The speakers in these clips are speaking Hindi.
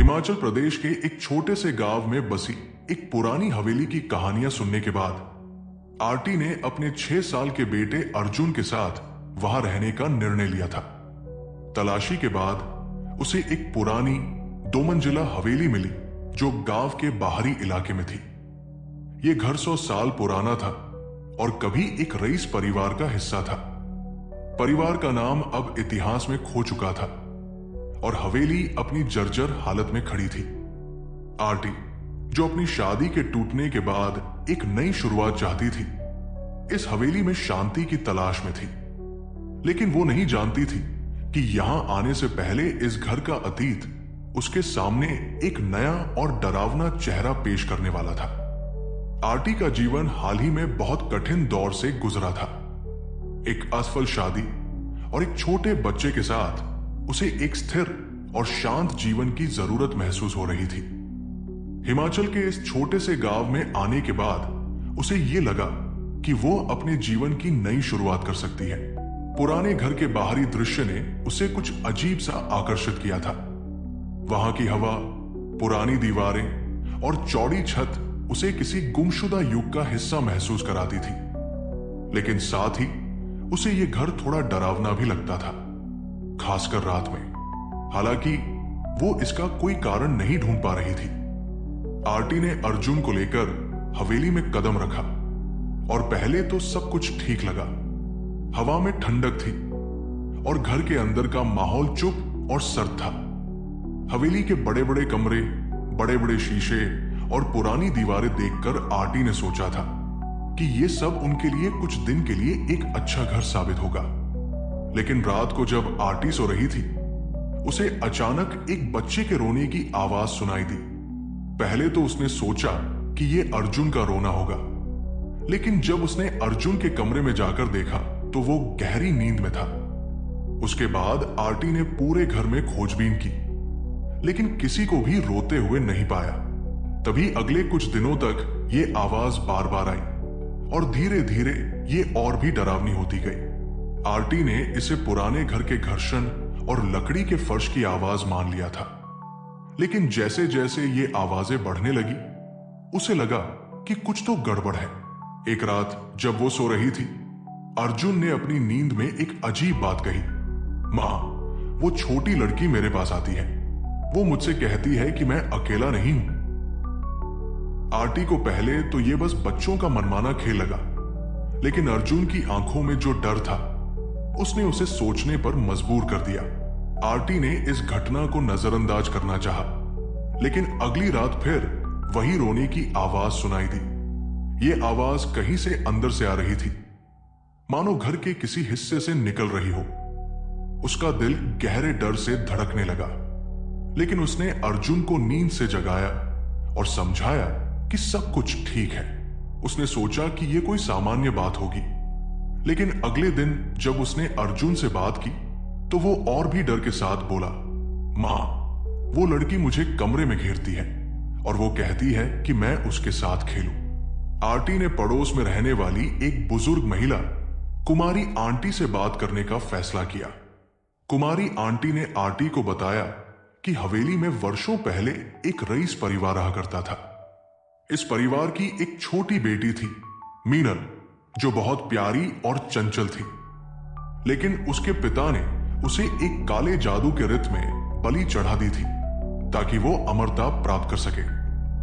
हिमाचल प्रदेश के एक छोटे से गांव में बसी एक पुरानी हवेली की कहानियां सुनने के बाद आरटी ने अपने 6 साल के बेटे अर्जुन के साथ वहां रहने का निर्णय लिया था। तलाशी के बाद उसे एक पुरानी 2 मंजिला हवेली मिली जो गांव के बाहरी इलाके में थी। यह घर 100 साल पुराना था और कभी एक रईस परिवार का हिस्सा था। परिवार का नाम अब इतिहास में खो चुका था और हवेली अपनी जर्जर हालत में खड़ी थी। आरटी, जो अपनी शादी के टूटने के बाद एक नई शुरुआत चाहती थी, इस हवेली में शांति की तलाश में थी। लेकिन वो नहीं जानती थी कि यहां आने से पहले इस घर का अतीत उसके सामने एक नया और डरावना चेहरा पेश करने वाला था। आरटी का जीवन हाल ही में बहुत कठिन दौर से गुजरा था। एक असफल शादी और एक छोटे बच्चे के साथ उसे एक स्थिर और शांत जीवन की जरूरत महसूस हो रही थी। हिमाचल के इस छोटे से गांव में आने के बाद उसे यह लगा कि वो अपने जीवन की नई शुरुआत कर सकती है। पुराने घर के बाहरी दृश्य ने उसे कुछ अजीब सा आकर्षित किया था। वहां की हवा, पुरानी दीवारें और चौड़ी छत उसे किसी गुमशुदा युग का हिस्सा महसूस कराती थी। लेकिन साथ ही उसे यह घर थोड़ा डरावना भी लगता था, खासकर रात में। हालांकि वो इसका कोई कारण नहीं ढूंढ पा रही थी। आरटी ने अर्जुन को लेकर हवेली में कदम रखा और पहले तो सब कुछ ठीक लगा। हवा में ठंडक थी और घर के अंदर का माहौल चुप और सर्द था। हवेली के बड़े बड़े कमरे, बड़े बड़े शीशे और पुरानी दीवारें देखकर आरटी ने सोचा था कि ये सब उनके लिए कुछ दिन के लिए एक अच्छा घर साबित होगा। लेकिन रात को जब आरटी सो रही थी, उसे अचानक एक बच्चे के रोने की आवाज सुनाई दी। पहले तो उसने सोचा कि यह अर्जुन का रोना होगा, लेकिन जब उसने अर्जुन के कमरे में जाकर देखा तो वो गहरी नींद में था। उसके बाद आरटी ने पूरे घर में खोजबीन की, लेकिन किसी को भी रोते हुए नहीं पाया। तभी अगले कुछ दिनों तक ये आवाज बार बार आई और धीरे धीरे ये और भी डरावनी होती गई। आरटी ने इसे पुराने घर के घर्षण और लकड़ी के फर्श की आवाज मान लिया था। लेकिन जैसे जैसे ये आवाजें बढ़ने लगी, उसे लगा कि कुछ तो गड़बड़ है। एक रात जब वो सो रही थी, अर्जुन ने अपनी नींद में एक अजीब बात कही। मां, वो छोटी लड़की मेरे पास आती है। वो मुझसे कहती है कि मैं अकेला नहीं हूं। आरटी को पहले तो ये बस बच्चों का मनमाना खेल लगा, लेकिन अर्जुन की आंखों में जो डर था, उसने उसे सोचने पर मजबूर कर दिया। आरटी ने इस घटना को नजरअंदाज करना चाहा, लेकिन अगली रात फिर वही रोने की आवाज सुनाई दी। ये आवाज कहीं से अंदर से आ रही थी, मानो घर के किसी हिस्से से निकल रही हो। उसका दिल गहरे डर से धड़कने लगा, लेकिन उसने अर्जुन को नींद से जगाया और समझाया कि सब कुछ ठीक है। उसने सोचा कि यह कोई सामान्य बात होगी, लेकिन अगले दिन जब उसने अर्जुन से बात की तो वो और भी डर के साथ बोला, मां, वो लड़की मुझे कमरे में घेरती है और वो कहती है कि मैं उसके साथ खेलूं। आरटी ने पड़ोस में रहने वाली एक बुजुर्ग महिला कुमारी आंटी से बात करने का फैसला किया। कुमारी आंटी ने आरटी को बताया कि हवेली में वर्षों पहले एक रईस परिवार रहा करता था। इस परिवार की एक छोटी बेटी थी, मीनल, जो बहुत प्यारी और चंचल थी। लेकिन उसके पिता ने उसे एक काले जादू के रित में बलि चढ़ा दी थी ताकि वो अमरता प्राप्त कर सके।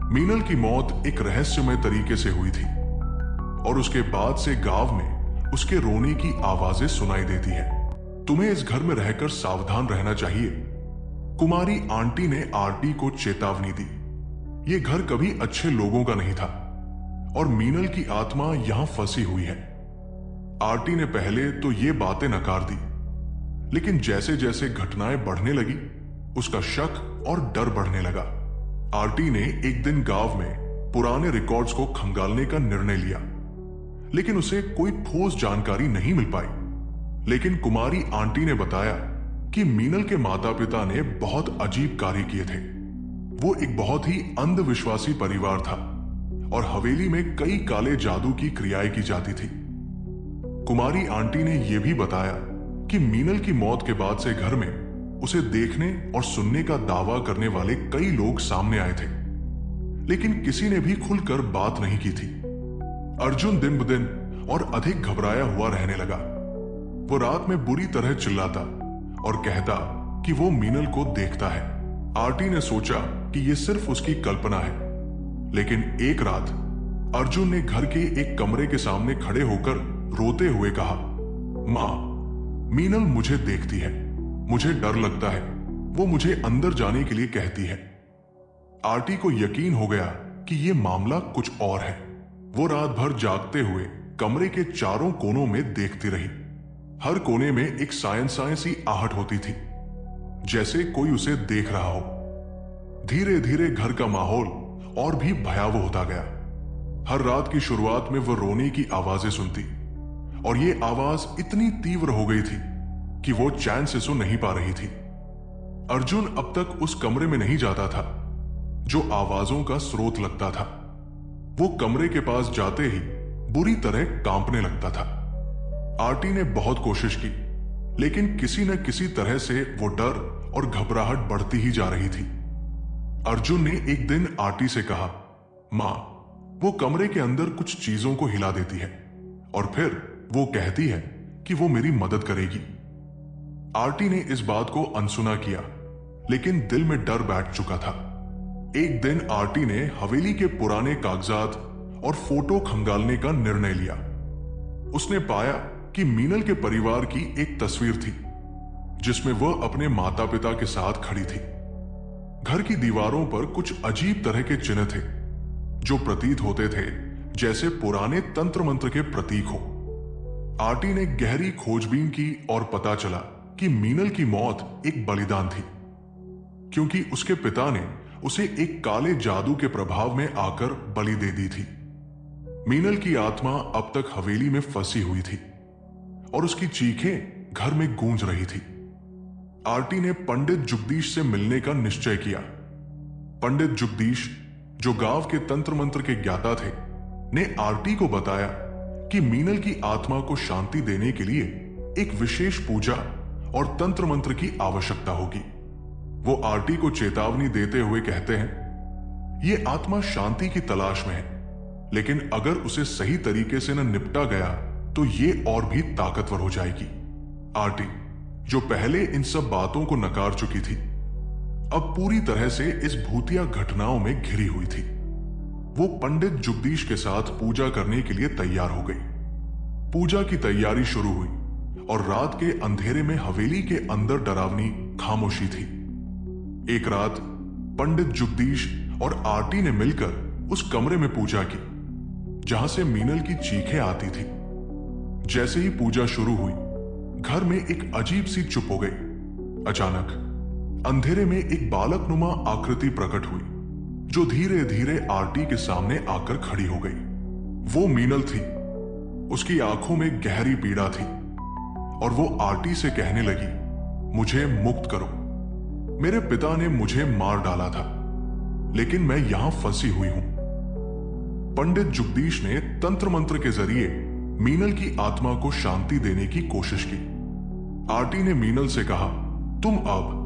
मीनल की मौत एक रहस्यमय तरीके से हुई थी और उसके बाद से गांव में उसके रोने की आवाजें सुनाई देती है। तुम्हें इस घर में रहकर सावधान रहना चाहिए, कुमारी आंटी ने आरटी को चेतावनी दी। यह घर कभी अच्छे लोगों का नहीं था और मीनल की आत्मा यहां फंसी हुई है। आरटी ने पहले तो ये बातें नकार दी, लेकिन जैसे जैसे घटनाएं बढ़ने लगी, उसका शक और डर बढ़ने लगा। आरटी ने एक दिन गांव में पुराने रिकॉर्ड्स को खंगालने का निर्णय लिया, लेकिन उसे कोई ठोस जानकारी नहीं मिल पाई। लेकिन कुमारी आंटी ने बताया कि मीनल के माता पिता ने बहुत अजीब कार्य किए थे। वो एक बहुत ही अंधविश्वासी परिवार था और हवेली में कई काले जादू की क्रियाएं की जाती थी। कुमारी आंटी ने यह भी बताया कि मीनल की मौत के बाद से घर में उसे देखने और सुनने का दावा करने वाले कई लोग सामने आए थे, लेकिन किसी ने भी खुलकर बात नहीं की थी। अर्जुन दिन ब दिन और अधिक घबराया हुआ रहने लगा। वो रात में बुरी तरह चिल्लाता और कहता कि वो मीनल को देखता है। आरटी ने सोचा कि ये सिर्फ उसकी कल्पना है, लेकिन एक रात अर्जुन ने घर के एक कमरे के सामने खड़े होकर रोते हुए कहा, मां, मीनल मुझे देखती है, मुझे डर लगता है, वो मुझे अंदर जाने के लिए कहती है। आरटी को यकीन हो गया कि ये मामला कुछ और है। वो रात भर जागते हुए कमरे के चारों कोनों में देखती रही। हर कोने में एक सायंसी आहट होती थी, जैसे कोई उसे देख रहा हो। धीरे धीरे घर का माहौल और भी भयावह होता गया। हर रात की शुरुआत में वो रोने की आवाजें सुनती, और ये आवाज इतनी तीव्र हो गई थी कि वो चैन से सो नहीं पा रही थी। अर्जुन अब तक उस कमरे में नहीं जाता था जो आवाजों का स्रोत लगता था। वो कमरे के पास जाते ही बुरी तरह कांपने लगता था। आरटी ने बहुत कोशिश की, लेकिन किसी न किसी तरह से वो डर और घबराहट बढ़ती ही जा रही थी। अर्जुन ने एक दिन आरटी से कहा, मां, वो कमरे के अंदर कुछ चीजों को हिला देती है और फिर वो कहती है कि वो मेरी मदद करेगी। आरटी ने इस बात को अनसुना किया, लेकिन दिल में डर बैठ चुका था। एक दिन आरटी ने हवेली के पुराने कागजात और फोटो खंगालने का निर्णय लिया। उसने पाया कि मीनल के परिवार की एक तस्वीर थी, जिसमें वह अपने माता पिता के साथ खड़ी थी। घर की दीवारों पर कुछ अजीब तरह के चिन्ह थे, जो प्रतीत होते थे जैसे पुराने तंत्र मंत्र के प्रतीक हो। आरटी ने गहरी खोजबीन की और पता चला कि मीनल की मौत एक बलिदान थी, क्योंकि उसके पिता ने उसे एक काले जादू के प्रभाव में आकर बलि दे दी थी। मीनल की आत्मा अब तक हवेली में फंसी हुई थी और उसकी चीखें घर में गूंज रही थी। आरटी ने पंडित जुगदीश से मिलने का निश्चय किया। पंडित जुगदीश, जो गांव के तंत्र मंत्र के ज्ञाता थे, ने आरटी को बताया कि मीनल की आत्मा को शांति देने के लिए एक विशेष पूजा और तंत्र मंत्र की आवश्यकता होगी। वो आरटी को चेतावनी देते हुए कहते हैं, ये आत्मा शांति की तलाश में है, लेकिन अगर उसे सही तरीके से न निपटा गया तो ये और भी ताकतवर हो जाएगी। आरटी, जो पहले इन सब बातों को नकार चुकी थी, अब पूरी तरह से इस भूतिया घटनाओं में घिरी हुई थी। वो पंडित जुगदीश के साथ पूजा करने के लिए तैयार हो गई। पूजा की तैयारी शुरू हुई और रात के अंधेरे में हवेली के अंदर डरावनी खामोशी थी। एक रात पंडित जुगदीश और आरटी ने मिलकर उस कमरे में पूजा की जहां से मीनल की चीखें आती थी। जैसे ही पूजा शुरू हुई, घर में एक अजीब सी चुप हो गई। अचानक अंधेरे में एक बालकनुमा आकृति प्रकट हुई, जो धीरे धीरे आरटी के सामने आकर खड़ी हो गई। वो मीनल थी। उसकी आंखों में गहरी पीड़ा थी और वो आरटी से कहने लगी, मुझे मुक्त करो। मेरे पिता ने मुझे मार डाला था, लेकिन मैं यहां फंसी हुई हूं। पंडित जुगदीश ने तंत्र मंत्र के जरिए मीनल की आत्मा को शांति देने की कोशिश की। आरटी ने मीनल से कहा, तुम अब